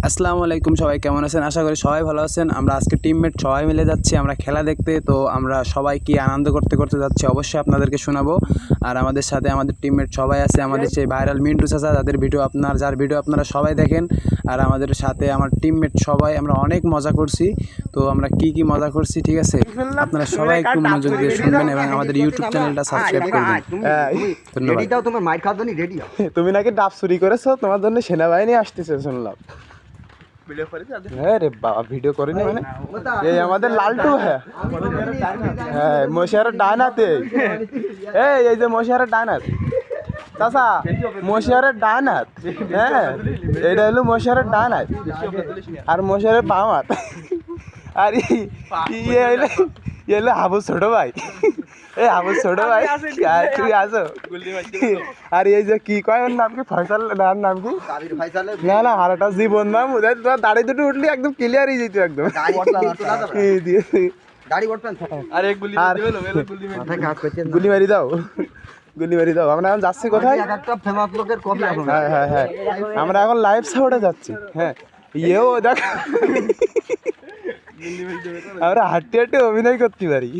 আসসালামু আলাইকুম, সবাই কেমন আছেন? আশা করি সবাই ভালো আছেন। আমরা আজকে টিমমেট সবাই মিলে যাচ্ছি আমরা খেলা দেখতে। তো আমরা সবাই কি আনন্দ করতে করতে যাচ্ছি অবশ্যই আপনাদেরকে শোনাবো। আর আমাদের সাথে আমাদের টিমমেট সবাই আছে, আমাদের সেই ভাইরাল মিন্টু চাচা, যার ভিডিও আপনারা সবাই দেখেন। আর আমাদের সাথে আমার টিমমেট সবাই আমরা অনেক মজা করছি। তো আমরা কি মজা করছি, ঠিক আছে, আপনারা সবাই একটু মনোযোগ দিয়ে শুনবেন এবং আমাদের ইউটিউব চ্যানেলটা সাবস্ক্রাইব করবেন। তুমি নাকি ডাব চুরি করেছো, তোমার জন্য সেনাবাহিনী আসতেছে শুনলাম। হ্যাঁ রে বাবা, ভিডিও করিনি মানে এই আমাদের লালটু। হ্যাঁ হ্যাঁ, মশিয়ারের ডানাতে এই যে মশিয়ারের ডানাত চাচা, মশিয়ারের ডানাত। হ্যাঁ, এইটা হলো মশিয়ারের ডানাত আর মশিয়ারের বামাত। আর ইয়ে হলো হাবুর ছোট ভাই। এই হাবুর ছোট ভাই, তুই আসো। আর এই যে কি কয়, ওর নাম কি? ফয়সাল নাম কি? না হারাটা জীবন নাম। তোমার দাড়ি দুটো উঠলি একদম ক্লিয়ার হয়ে যেত একদম। গুলি মারি দাও, গুলি মারি দাও। আমরা এখন যাচ্ছি কোথায়? হ্যাঁ হ্যাঁ হ্যাঁ, আমরা এখন লাইভ সাউন্ডে যাচ্ছি। হ্যাঁ, ইয়েও দেখ, আমরা হাঁটতে হাঁটতে অভিনয় করতে পারি,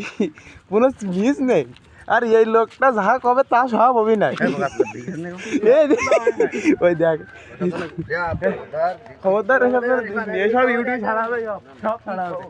কোনো মিস নেই। আর এই লোকটা যাহা কবে তা সব অভিনয়। ওই দেখ, খবরদার এসব ইউটিউব ছাড়া হবে, সব ছাড়া হবে।